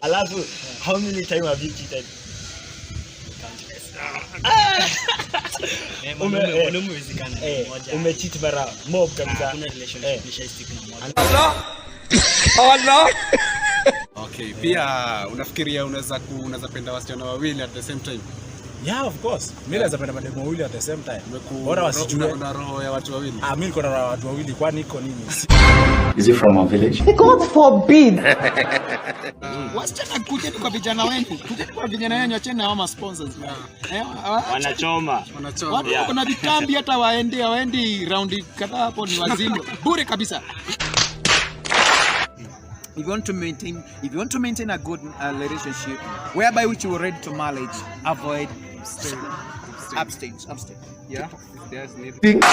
Alafu, how many times have you cheated? Umecheat mara mob kabisa. Kuna relationship nisha-stick na moja. Allah. Okay, pia unafikiria unaweza penda wasichana wawili at the same time? Yeah, of course. Mimi naweza penda mademu wawili at the same time. Bora wasijue na roho ya watu wawili. Mimi niko na watu wawili, kwani iko nini? Is it from a village? God forbid. Wasichana kuja kwa vijana wengi. Kuja kwa vijana wengi achana na hao sponsors. Wanachoma. Watu kuna vitambi hata waendi round kadhaa hapo ni wazimu. Bure kabisa. If you want to maintain a good relationship whereby which you are ready to marriage, avoid abstain. Yeah. There's need.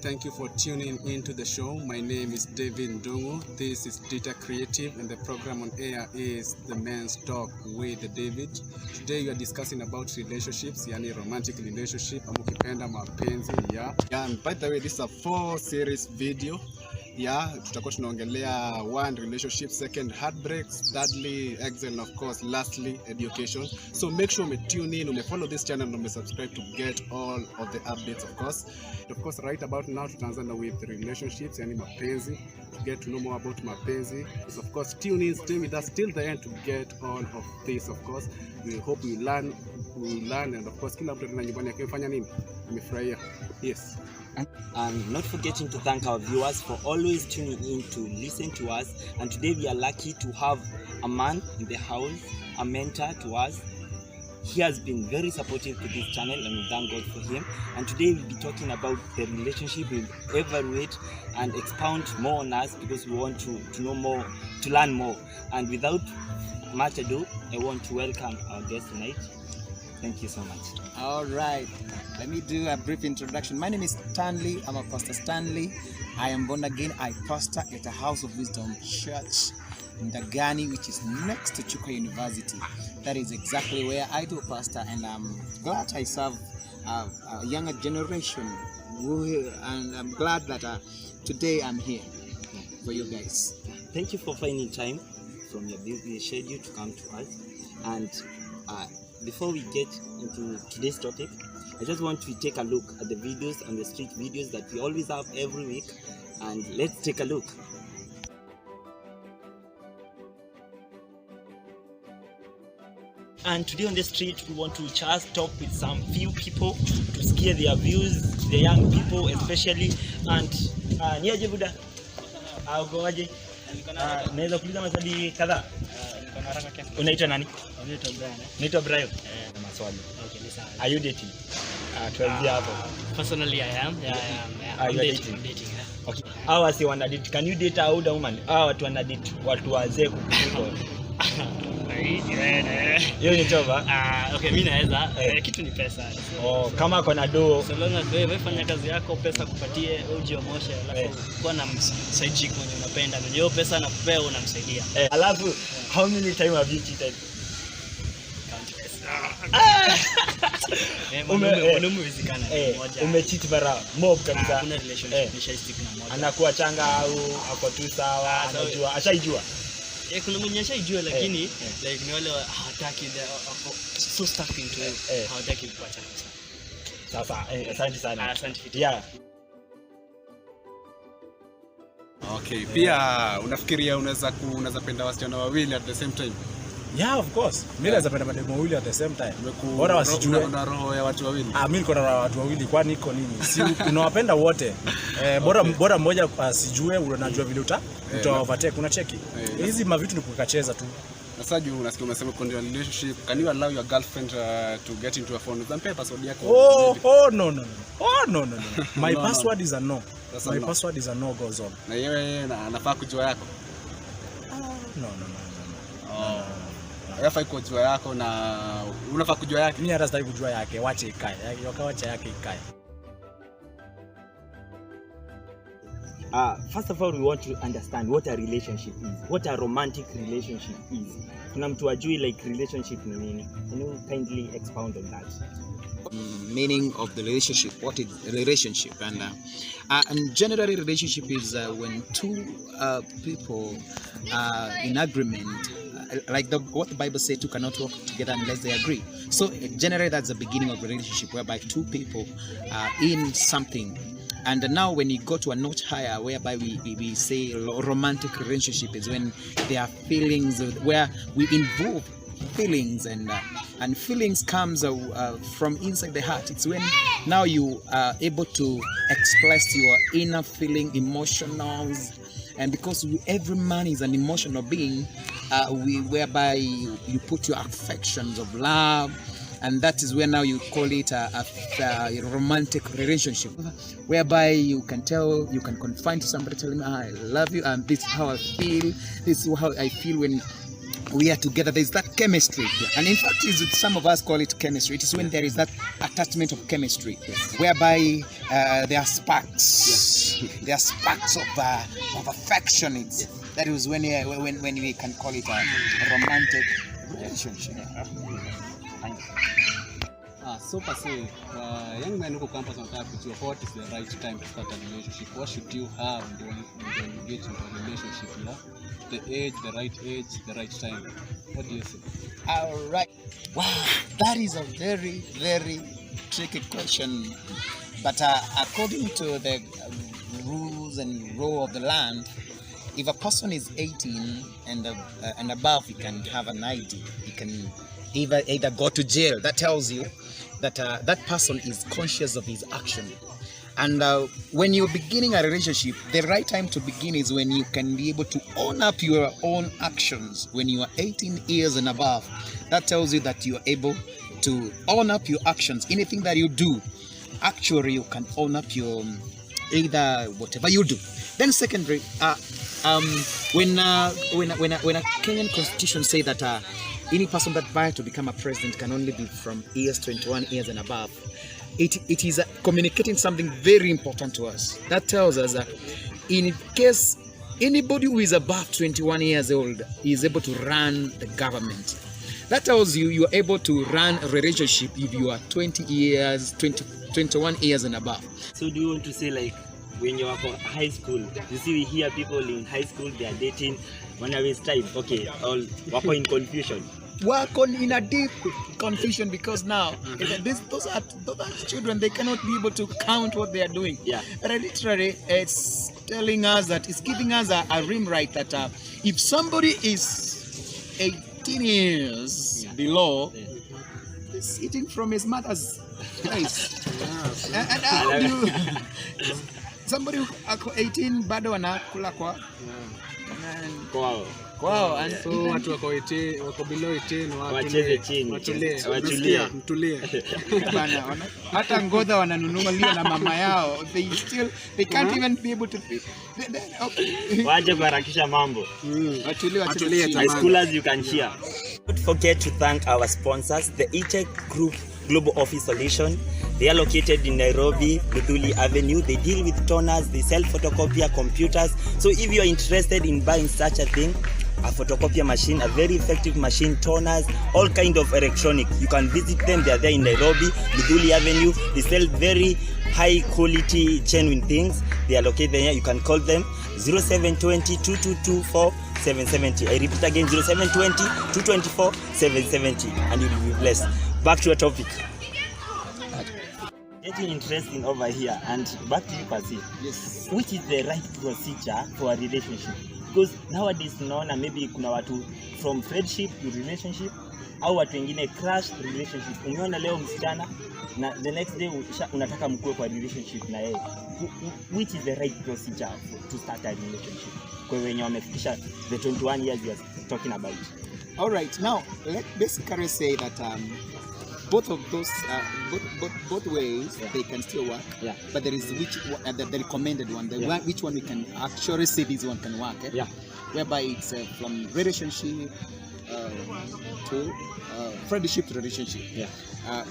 Thank you for tuning into the show. My name is David Ndungu. This is Data Creative, and the program on air is The Men's Talk with David. Today we are discussing about relationships, yani romantic relationship, amukipenda mapenzi, yeah. And by the way, this is a 4-series video. Yeah, tutakuwa tunaongelea 1 relationship, 2 heartbreaks, thirdly exile, and of course lastly education. So make sure you tune in, follow this channel and subscribe to get all of the updates of course. And of course right about now tutaanza with relationships, yani mapenzi, to get to know more about mapenzi. So of course tune in, stay with us till the end to get all of this of course. We hope you learn and of course kila mtu nyumbani akifanya nini amefurahia. Yes. And not forgetting to thank our viewers for always tuning in to listen to us. And today we are lucky to have a man in the house, a mentor to us. He has been very supportive to this channel and we thank God for him. And today we'll be talking about the relationship. We'll evaluate and expound more on us because we want to know more, to learn more. And without much ado, I want to welcome our guest tonight. Thank you so much. All right, let me do a brief introduction. My name is Stanley. I'm a pastor Stanley. I am born again. I pastor at a House of Wisdom Church in Dagani, which is next to Chuka University. That is exactly where I do pastor, and I'm glad I serve a younger generation. And I'm glad that today I'm here for you guys. Thank you for finding time from your busy schedule to come to us. And before we get into today's topic, I just want to take a look at the videos and the street videos that we always have every week, and let's take a look. And today on the street we want to just talk with some few people to scare their views, the young people especially. And niaje buda? Ukoaje? Naweza kuuliza maswali kadhaa? Unaitwa nani? Naitwa Brian. Na maswali. Okay, ni sawa. Are you dating? Tuanzie hapo. Personally I am. Yeah. Are you dating? Okay. Hawa si wana date. Can you date a older woman? Hawa watu wana date watu wazee kukuliko. Hiyo ni toba. Okay, mimi naweza. Kitu ni pesa. Oh, kama kuna do. So long as wewe fanya kazi yako, pesa kupatie, ujiomoshe, alafu kwa na side chick mwenye unapenda. Ndio pesa nakupea unamsaidia. Alafu how many times have you cheated? Umecheat mara mob kabisa. Kuna relationship nisha-stick na moja. Anakuwa changa au ako tu sawa, anajua, ashaijua. Kuna mwenye ashaijua lakini like ni wale hawataki so stuck into it. Hawataki kuacha. Sasa asante sana. Asante. Yeah. Okay, pia unafikiria unaweza penda wasichana wawili at the same time? Yeah, of course. Mimi naweza penda mademu wawili at the same time. Bora wasijue na roho ya watu wawili. Mimi niko na watu wawili, kwani iko nini? Si unawapenda wote. Bora mmoja asijue, unajua vile utaovertake, unacheki. Hizi mavitu ni kukacheza tu. Sasa juu unasikia unasema kwa relationship, can you allow your girlfriend to get into a phone? Zampe password yako. No. My password is a no. My password is a no goes on. Na yeye anafaa kujua yako. No. Yafai kujua yako na unafaa kujua yake. Mimi hata sitaki kujua yake, wache ikae. Wacha yake ikae. First of all, we want to understand what a relationship is, what a romantic relationship is. Kuna mtu ajui like relationship ni nini. Can you kindly expound on that? Meaning of the relationship. What is a relationship? And generally, relationship is when two people are in agreement. Like what the Bible says, two cannot work together unless they agree. So generally, that's the beginning of a relationship, whereby two people are in something. And now when you go to a notch higher, whereby we say romantic relationship is when there are feelings, where we involve feelings, and feelings comes from inside the heart. It's when now you are able to express your inner feeling, emotionals, and because every man is an emotional being, whereby you put your affections of love, and that is where now you call it a romantic relationship, whereby you can confide to somebody, tell him, I love you, and this is how I feel, this is how I feel when we are together. There's that chemistry, and in fact, some of us call it chemistry. It is when there is that attachment of chemistry, whereby there are sparks, there are sparks of affection. That is when we can call it a romantic relationship. So per se, young men who campus wanataka kujua what is the right time to start a relationship. What should you have when you get into a relationship? The age, the right age, the right time. What do you say? All right. Wow, that is a very, very tricky question. But according to the rules and law of the land, if a person is 18 and above, you can have an ID. You can either go to jail. That tells you that that person is conscious of his action. And when you're beginning a relationship, the right time to begin is when you can be able to own up your own actions. When you are 18 years and above, that tells you that you are able to own up your actions. Anything that you do, actually you can own up your either whatever you do. Then secondary, when a Kenyan constitution say that any person that vie to become a president can only be from years 21 years and above, it is communicating something very important to us. That tells us that in case anybody who is above 21 years old is able to run the government, that tells you are able to run a relationship if you are 21 years and above. So do you want to say, like, when you are for high school, you see we hear people in high school, they are dating, when I waste time, okay, all wako in confusion. Work on in a deep confusion, because now those are children, they cannot be able to count what they are doing. Yeah. Literally, it's telling us that, it's giving us a rim right that if somebody is 18 years below, he's eating from his mother's place. And how do you, somebody who 18 bado wanakula kwao, and so watu wako below 18 wacheze chini, mtulie bana, hata ngodha wananunua lio na mama yao, they can't even be able to waje kuharakisha mambo. Watulie High schoolers, you can share. Don't forget to thank our sponsors, the E-Tech Group Global Office Solution. They are located in Nairobi, Luthuli Avenue. They deal with toners, they sell photocopier computers. So if you are interested in buying such a thing, a photocopier machine, a very effective machine, toners, all kind of electronic, you can visit them. They are there in Nairobi, Luthuli Avenue. They sell very high quality, genuine things. They are located there. You can call them 0720 222 4770. I repeat again, 0720 224 770, and you will be blessed. Back to your topic. Getting interesting over here, and back to you, Pasi. Yes. Which is the right procedure for a relationship? Because nowadays tunaona maybe kuna watu from friendship to relationship, au watu wengine crush relationship. Umeona leo msichana na the next day unataka mkue kwa relationship na yeye. Which is the right procedure to start a relationship? Kwa wenye wamefikisha the 21 years you are talking about. All right, now let's basically say that both of those, both ways, they can still work. Yeah. But there is the recommended one, one, which one we can actually say this one can work. Yeah. Whereby it's from relationship to friendship relationship. Yeah.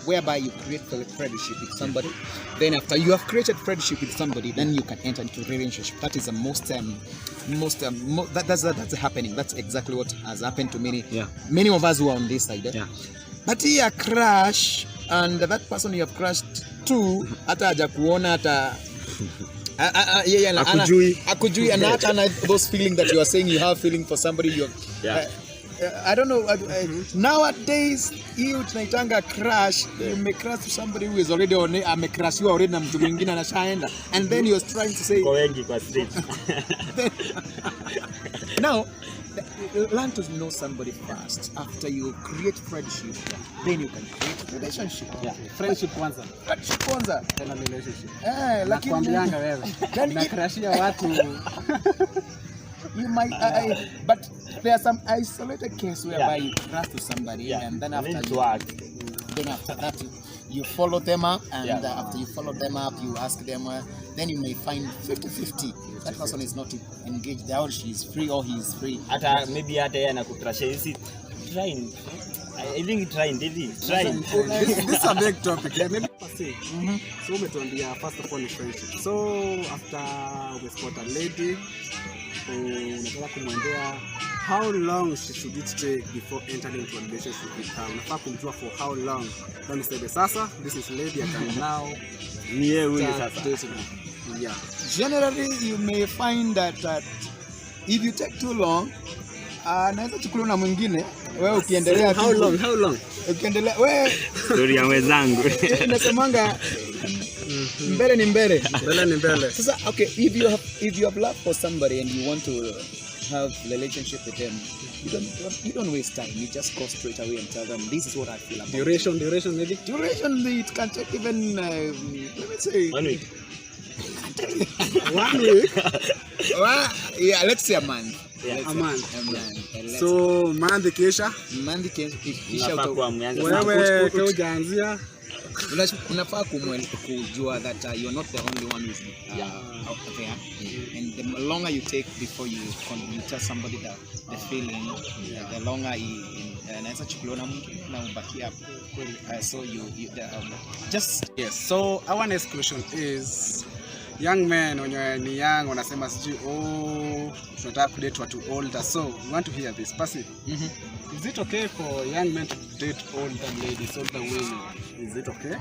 Whereby you create friendship with somebody. Then after you have created friendship with somebody, then you can enter into relationship. That is the that's happening. That's exactly what has happened to many of us who are on this side. Yeah. But here crash, and that person you have crashed to, hata hajakuona hata akujui and hata those feeling that you are saying you have feeling for somebody you have, I don't know. Nowadays, you tunaitanga crash. You may crash to somebody who is already on crash you already na mtu mwingine anashaenda, and then you're trying to say now learn to know somebody first. After you create friendship, then you can create relationship. Yeah. Friendship kwanza. Friendship kwanza. Tena relationship. Lakini nakwambianga wewe. Na crashia watu. You might, but there are some isolated cases whereby you crash to somebody, and then after that you follow them up, and after you follow them up, you ask them, then you may find 50-50. That person is not engaged, or she is free, or he is free. Maybe yeye anakutrasha. You see, trying. I think trying. This is a big topic. Maybe say. So umetuambia first of all is friendship. So after we spot a lady, unataka kumwendea, how long should it take before entering into a relationship with her? Unafaa kumjua for how long? Then useme sasa, this is lady, I can now dating her. Yeah. Generally, you may find that if you take too long, naweza chukuliwa na mwingine. Wewe ukiendelea how long? Ukiendelea wewe story ya wenzangu. Nasemanga mbele ni mbele. Sasa okay, if you have love for somebody and you want to have relationship with them, you don't waste time. You just go straight away and tell them this is what I feel about. Duration maybe. It can take even let me say 1 week. 1 week. Well, yeah, let's say a month. Yeah. A month. So month kisha wewe hujaanzia, unafaa kujua that you're not the only one who's out there, and the longer you take before you tell somebody the feeling, the longer anaweza chukuliwa na mwingine na ubaki hapo. So you just yes. So our next question is, young men wenye ni young wanasema sijui tunataka kudate watu older, so we want to hear this. Pasi, is it okay for young men to date older ladies, older women? Is it okay?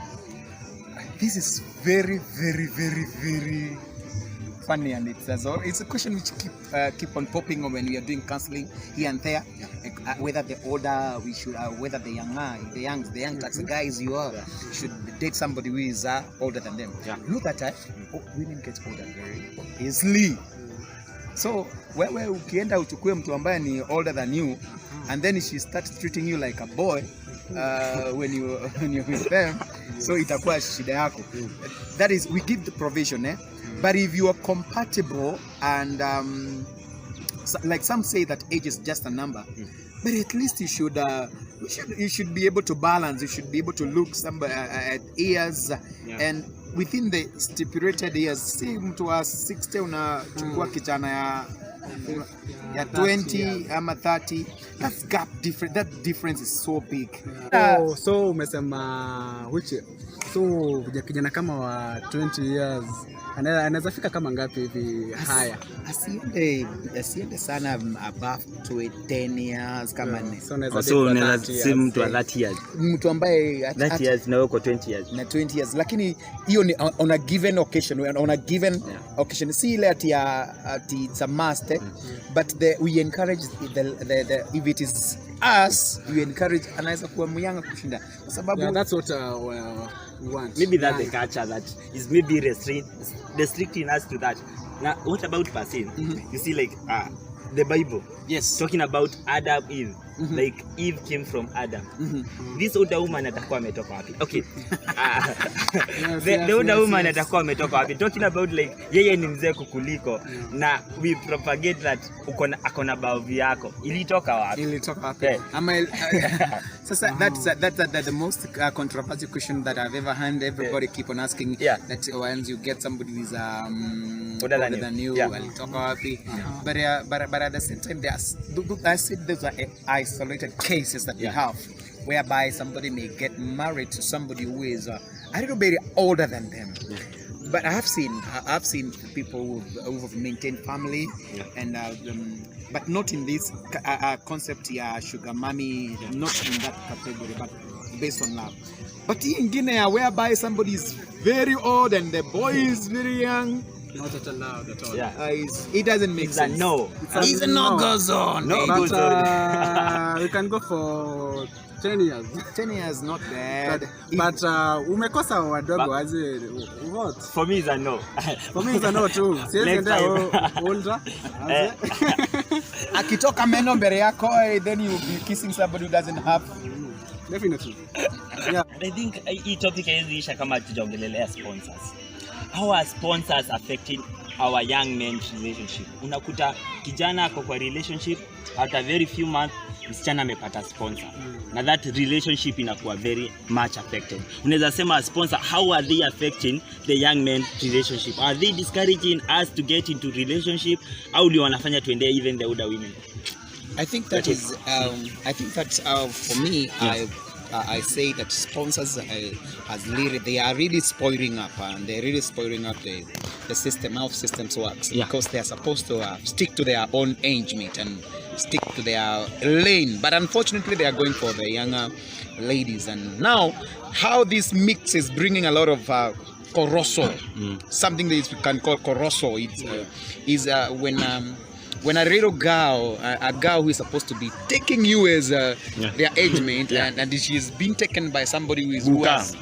This is very, very, very, very funny, and it's a question which keep on popping up when we are doing counseling here and there. Whether the older we should, whether the young like the guys you are, should date somebody who is older than them. Yeah. Look at that. Women get older very easily. So wewe ukienda uchukue mtu ambaye ni older than you, and then she starts treating you like a boy when you're with them, so itakuwa shida yako. That is, we give the provision, but if you are compatible and like some say that age is just a number, but at least you should be able to balance. You should be able to look somebody at years, and within the stipulated years. Si mtu wa 60 unachukua kijana ya 20 ama 30. That difference is so big. So umesema so kijana kama wa 20 years anaweza fika kama ngapi hivi haya? Asiende sana above 10 years kama ni. So unaweza mtu wa 30 years. Mtu ambaye 30 years na uko 20 years. Na 20 years. Lakini hiyo ni on a given occasion, occasion. Si ile ati it's a must, but we encourage the if it is us, we encourage anaweza kuwa myanga kushinda. Kwa sababu that's what we want. Maybe that's the culture that is maybe restricting us to that. Now, what about person? You see, like the Bible, yes, talking about Adam, Eve. Like Eve came from Adam. This older woman atakuwa ametoka wapi? Okay. The older woman atakuwa ametoka wapi? Talking about like yeye ni mzee kukuliko, na we propagate that akona bavu yako. Ilitoka wapi? Sasa that's the most controversial question that I've ever heard. Everybody keep on asking that once you get somebody who is older than you, alitoka wapi? But at the same time, I said those are isolated cases that we have, whereby somebody may get married to somebody who is a little bit older than them. But I've seen people who have maintained family, and but not in this concept sugar mommy, not in that category, but based on love. But in Guinea, whereby somebody is very old and the boy is very young, Not at allowed at all. it doesn't make sense. No. It's a no go zone. No But go zone. we can go for 10 years. 10 years not bad. But umekosa wadogo aje what? For me, it's a no. For me it's a no too. Siwezi endea older. Akitoka meno mbele yako, then you will be kissing somebody who doesn't have. Definitely. Yeah. And I think hii topic haiziisha kama tujaongelelea sponsors. How are sponsors affecting our young men's relationship? Unakuta kijana ako kwa relationship, after very few months msichana amepata sponsor. Na that relationship inakuwa very much affected. Unaweza sema sponsor, how are they affecting the young men relationship? Are they discouraging us to get into relationship? Au ndio wanafanya tuendee even the older women? I think that is. For me, I say that sponsors they are really spoiling up, and they're really spoiling up the system, how systems works, because they are supposed to stick to their own age mate and stick to their lane. But unfortunately, they are going for the younger ladies. And now, how this mix is bringing a lot of corosso, something that we can call corosso. Is when a little girl, a girl who is supposed to be taking you as their age mate, and she's been taken by somebody who has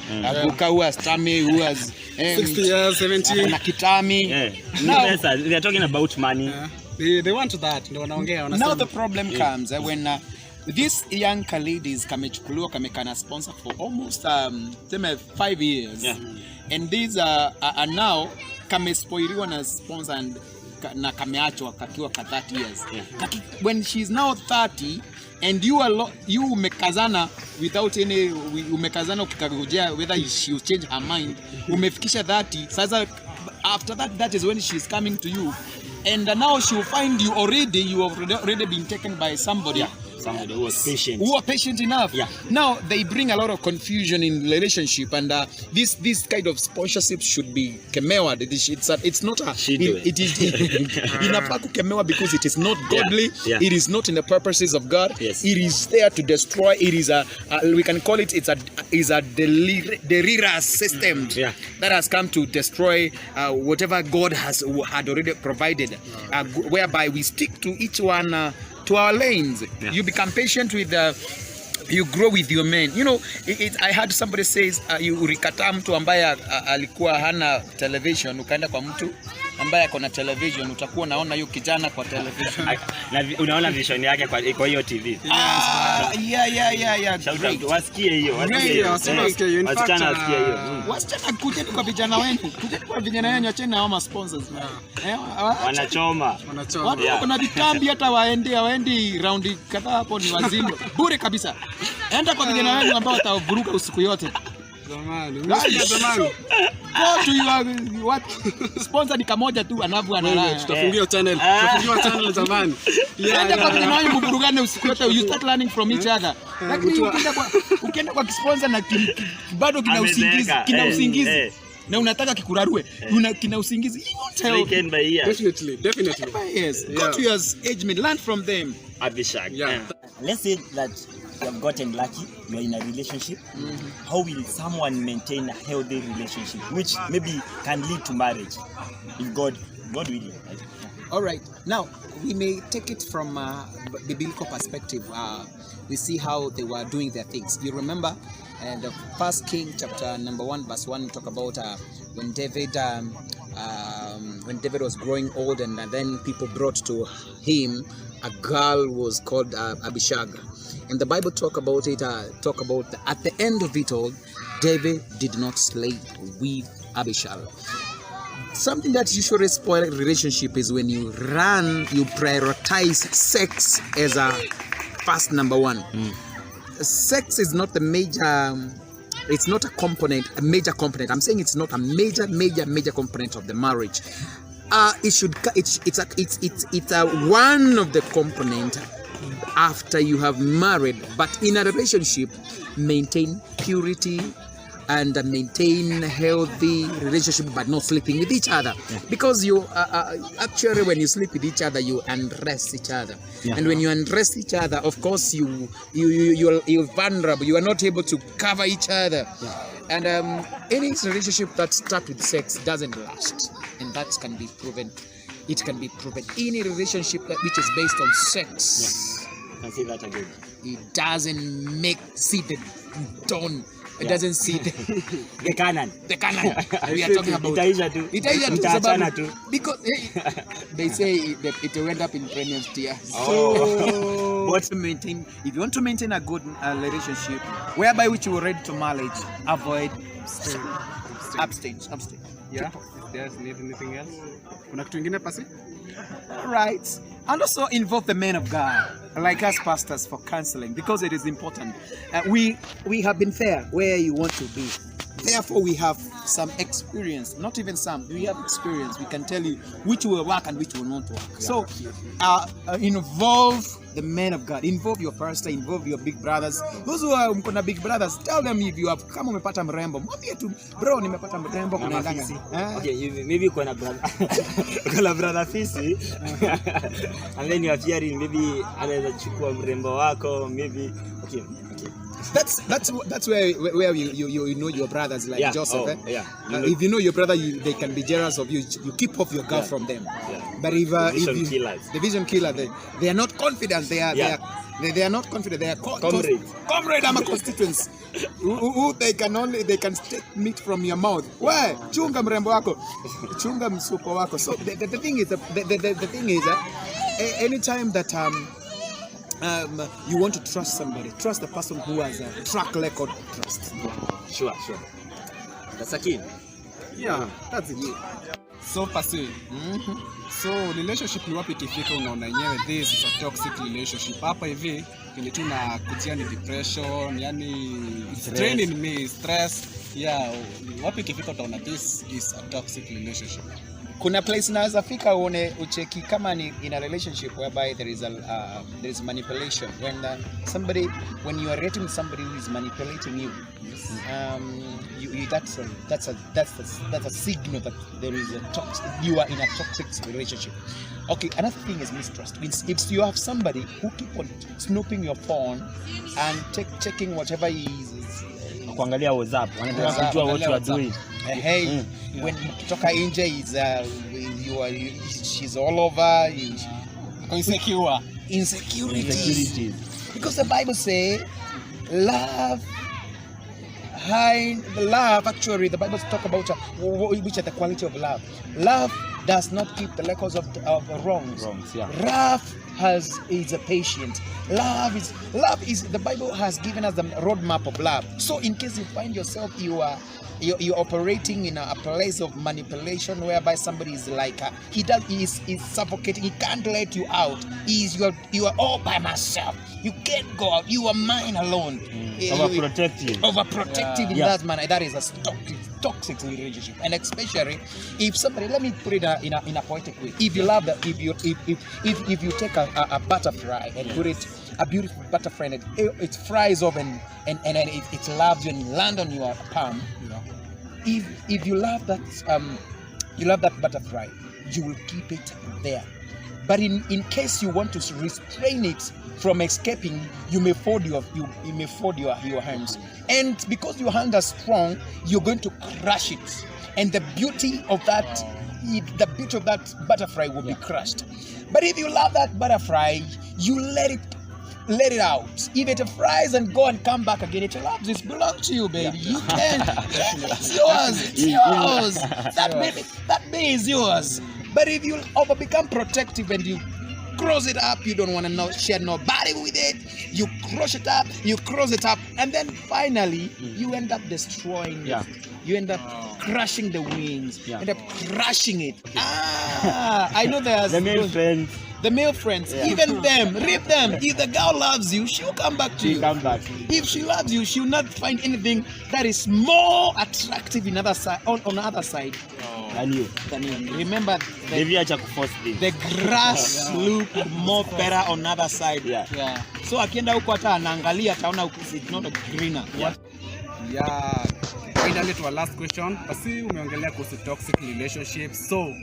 tummy, who has 60 years, 70. Nakitami. Now they are talking about money. They want that. Now the problem comes when these young ladies kamechukuliwa kamekana sponsor for almost 5 years, and these are now kamespoiliwa na sponsor and na kameachwa kakiwa ka 30 years. When she's now 30 and you umekazana without any, umekazana ukikagojea whether she will change her mind, umefikisha 30. Sasa after that is when she's coming to you, and now she will find you have already been taken by somebody. Somebody who was patient. Who are patient enough. Now they bring a lot of confusion in relationship, and this kind of sponsorship should be kemewa. It's not a. It is inafaa kukemewa because it is not godly. It is not in the purposes of God. It is there to destroy. It is we can call it. It's a delirious system that has come to destroy whatever God had already provided, whereby we stick to each one. To our lanes. You become patient with you grow with your men. You know, I heard somebody says you urikataa mtu ambaye alikuwa hana television, ukaenda kwa mtu ambaye ako na television, utakuwa unaona hiyo kijana kwa television. Na unaona vision yake kwa hiyo TV. Wasikie hiyo. Wasikie hiyo. Wasichana kujeni kwa vijana wenu. Kujeni kwa vijana wenu, acheni hao sponsors. Wanachoma. Kuna vitambi hata waendi round kadhaa hapo ni wazimu. Bure kabisa. Enda kwa vijana wenu ambao watavuruka usiku yote. Zamani. What sponsor ni kamoja tu anavu analala. Tutafungia channel zamani. Enda kwa vijana wenu mburugane usiku yote, you start learning from each other. Lakini ukienda kwa sponsor na bado kina usingizi. Na unataka kikurarue, kina usingizi. Definitely. Yes. Go to your age mate, learn from them. Abishag. Let's say that you have gotten lucky, you are in a relationship. How will someone maintain a healthy relationship, which maybe can lead to marriage, if God willing? Right? All right. Now we may take it from the biblical perspective. We see how they were doing their things. You remember the First King chapter number 1 verse 1 talk about when David was growing old, and then people brought to him a girl was called Abishag. And the Bible talk about it, at the end of it all, David did not sleep with Abishag. Something that usually spoils a relationship is when you prioritize sex as a first number one. Sex is not the major, it's not a major component. I'm saying it's not a major component of the marriage. It's one of the component, after you have married. But in a relationship, maintain purity and maintain healthy relationship, but not sleeping with each other. Because you actually, when you sleep with each other, you undress each other. And when you undress each other, of course, you're vulnerable. You are not able to cover each other. And any relationship that starts with sex doesn't last, and that can be proven. It can be proven. Any relationship which is based on sex, I can say that again. it doesn't see the dawn. It doesn't see the Canaan. The Canaan we are talking about. Itaisha too. Itaisha too. Because they say that it will end up in pregnant tears. So, what to maintain? If you want to maintain a good relationship, whereby which you are ready to marriage, avoid abstain. Yeah. If there's anything else. Kuna kitu ingine pasi? All right. And also involve the men of God, like us pastors, for counseling, because it is important. We have been there where you want to be. Therefore, we have some experience, not even some, we have experience. We can tell you which will work and which will not work. So, involve the men of God, involve your pastor, involve your big brothers. Those who are mkona big brothers, tell them if you have, kama umepata mrembo, mwambie tu, bro, nimepata mrembo, kunaendanga. Okay, maybe kuna brother fisi, and then you are fearing maybe anaweza chukua mrembo wako, maybe, okay. That's where you know your brothers, like Joseph. If you know your brother, they can be jealous of you. You keep off your guard from them. But if the vision killer, they are not confident. They are not confident. They are comrade ama constituents who they can take meat from your mouth. Why? Chunga mrembo wako, chunga msuko wako. So the thing is anytime that you want to trust somebody, trust the person who has a track record trust. Sure. That's a key. Yeah, that's it. So pasi. So relationship ni wapi ikifika unaona yenyewe this is a toxic relationship. Hapa hivi kile tu na kutia ni depression, yani it's draining me, stress. Yeah, wapi ikifika utaona this is a toxic relationship. Kuna place naweza fika uone ucheki kama ni in a relationship whereby there is manipulation. When you are rating somebody who is manipulating you, that's a signal that there is you are in a toxic relationship. Okay, another thing is mistrust. If you have somebody who keep on snooping your phone and checking whatever is kuangalia WhatsApp, wanataka kujua what you are doing. When kutoka nje is she's all over, insecurity. Because the Bible says love actually, the Bible talk about which are the quality of love. Love does not keep the records of wrongs. Love is a patient. Love is the Bible has given us the roadmap of love. So in case you find yourself you're operating in a place of manipulation whereby somebody is like he's suffocating, he can't let you out, you are all by myself, you can't go out, you are mine alone. Overprotective in that manner. That is a toxic relationship. And especially if somebody, let me put it in a poetic way, if you love that, if you take a butterfly and put it, a beautiful butterfly, and it flies off and it loves you and land on your palm, if you love that butterfly, you will keep it there. But in case you want to restrain it from escaping, you may fold your hands, and because your hands are strong, you're going to crush it, and the beauty of that butterfly will be crushed. But if you love that butterfly, you let it out. If it flies and go and come back again, it loves. It belongs to you, baby. You can. It's yours. That bee is yours. But if you become protective and you close it up, you don't want to share nobody with it, you crush it up, and then finally you end up destroying it. You end up crushing the wings, end up crushing it. I know there's the male friends. the male friends, even them, rip them. If the girl loves you, she'll come back to you. Come back. If she loves you, she'll not find anything that is more attractive in other side, on the other side Than you. than you. Remember, Maybe acha kuforce this. the grass look more better on the other side. Yeah. So akienda huko hata anaangalia ataona it's not a greener. Yeah. Finally to our last question. Pasi umeongelea kuhusu toxic relationships. So,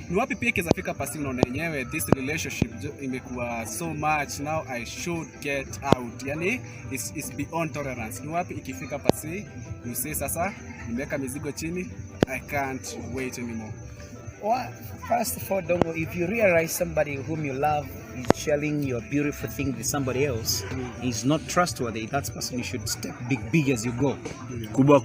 ni wapi pia kezafika pasi unaona yenyewe this relationship imekuwa so much now I should get out. Yani it's beyond tolerance. Ni wapi ikifika pasi you say sasa nimeweka mizigo chini, I can't wait anymore. Well, first of all, Dongo, if you realize somebody whom you love is sharing your beautiful thing with somebody else, is not trustworthy, that person you should step big as you go. Kubwa.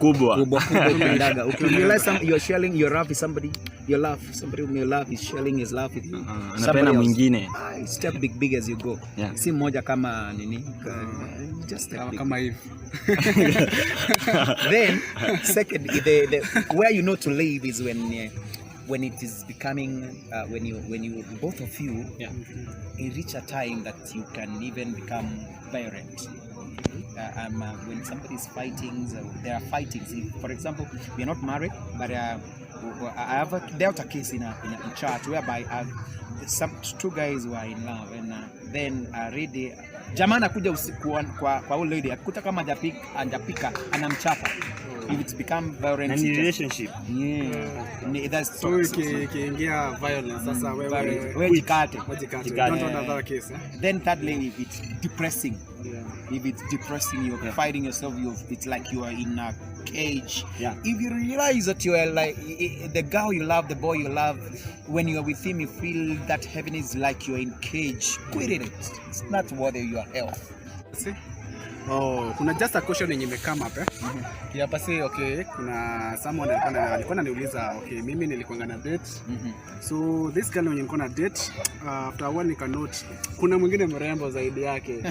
If you realize you're sharing your love with somebody, your love, somebody whom you love is sharing his love with you. Anapenda mwingine. Step big as you go. Yeah. Si moja kama nini, just step big. Kama hivi. Then, second, where you know to live is when it is becoming when you both of you reach a time that you can even become violent. When somebody is fighting, there are fightings. For example, we are not married, but I have dealt a case in church whereby two guys were in love, and then already jamaa anakuja usiku kwa ule lady akuta kama hajapika anamchapa. If it's become violent And relationship. That's So ikiingia violence sasa wewe jikate. Don't want another case. Then thirdly, if it's depressing. If it's depressing, you're fighting yourself, it's like you are in a cage. If you realize that you are like the girl you love, the boy you love, when you are with him you feel that heaviness like you're in cage, quit it. It's not worth your health. See? Oh, kuna just a question yenye imekama hapa. Ya pasi okay, kuna someone alikuwa ananiuliza okay, mimi nilikuwa na date. So this girl mwenye nilikuwa na date, after one nika note kuna mwingine mrembo zaidi yake.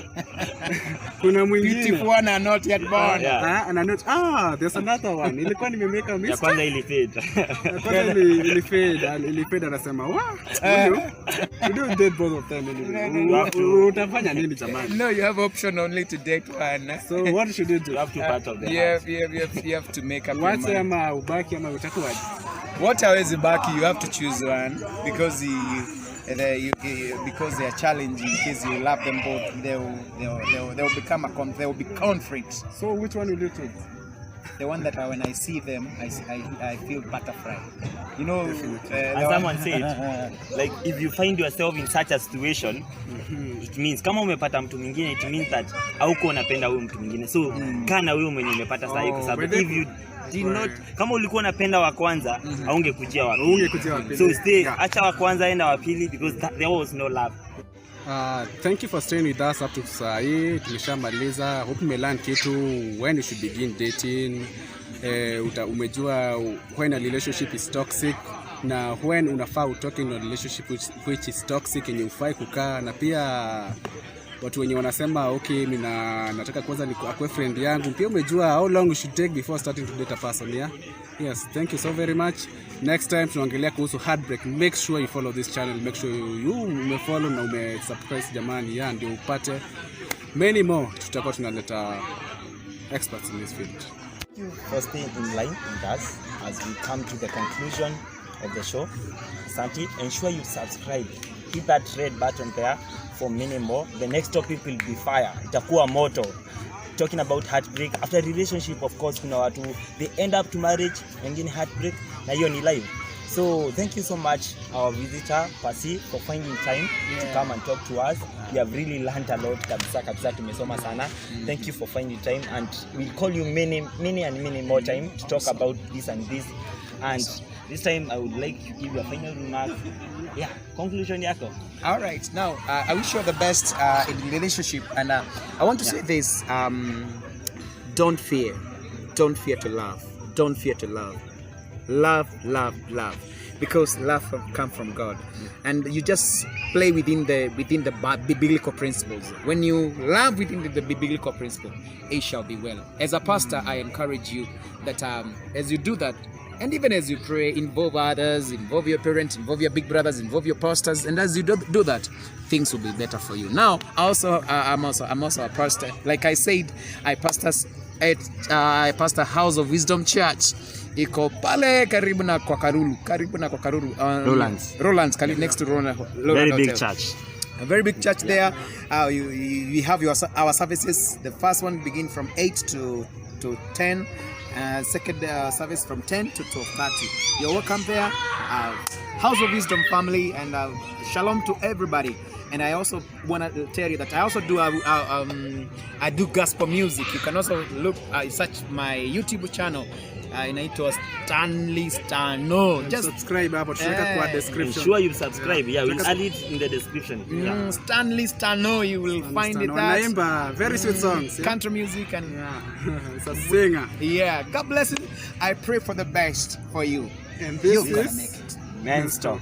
Kuna mwingine Beautiful one are not yet born. Ana note there's another one. Nilikuwa nimemeka mistake. Ya kwanza ilifade. Ilifade anasema, "Wow. You don't date both of them anyway." Utafanya nini jamani? No, you have option only to date one. So what should you do? You have to part of the You have to make up your What's mind. ama ubaki ama utakuwaje? What hawezi baki, you have to choose one because because they are challenging. In case you love them both, there will be conflict. So which one will you take? The one that when I see them, I feel butterfly. You know, As someone said, like if you find yourself in such a situation, it means kama umepata mtu mwingine, it means that hauko unapenda huyo mtu mwingine. So kana huyo mwenye umepata sasa hivi, sababu if you did not, kama ulikuwa unapenda wa kwanza, haungekujia wa pili. So stay, acha wa kwanza enda wa pili because there was no love. Thank you for staying with us up to saa hii. Tumeshamaliza. Hope umelearn kitu when you should begin dating. Umejua when a relationship is toxic na when unafaa utoke in a relationship which is toxic yenye ufai kukaa, na pia watu wenye wanasema okay mimi nataka kwanza akwe friend yangu, pia umejua how long you should take before starting to date a person. Yes, thank you so very much. Next time tunaongelea kuhusu heartbreak. Make sure you follow this channel, make sure you umefollow na umesubscribe jamani, ndio upate many more. Tutakuwa tunaleta experts in this field. Thank you for staying in line with us as we come to the conclusion of the show. Asante. Ensure you subscribe. Hit that red button there for many more. The next topic will be fire. Itakuwa moto. Talking about heartbreak. After relationship, of course, kuna watu they end up to marriage, wengine heartbreak, na hiyo ni live. So thank you so much our visitor Pasi for finding time to come and talk to us. We have really learned a lot kabisa tumesoma sana. Thank you for finding time, and we'll call you many more time to talk about this and this. And this time I would like to give you a final remark. Conclusion yako. All right. Now, I wish you all the best in relationship, and I want to say this: don't fear to love. Don't fear to love. Love, because love comes from God, and you just play within the biblical principles. When you love within the biblical principle, it shall be well. As a pastor, I encourage you that as you do that, And even as you pray, involve others, involve your parents, involve your big brothers, involve your pastors. And as you do that, things will be better for you. Now, I'm also a pastor. Like I said, I pastor House of Wisdom Church. Iko pale karibu na kwa Karuru. Rolands, next to Roland Very Hotel. big church. A very big church there. We have our services. The first one begin from 8 to 10. Second service from 10 to 12:30. You're welcome there. House of Wisdom family, and shalom to everybody. And I also want to tell you that I also do I do gospel music. You can also look search my YouTube channel. Inaitwa Stanley STANO. Just subscribe hapo, tutaweka kwa description. Sure you subscribe. Yeah, we'll add it in the description. Yeah. Stanley STANO, you will find it. Naimba very sweet songs. Country music and it's a singer. Yeah, God bless you. I pray for the best for you. And this You're gonna is make it. Men's Talk.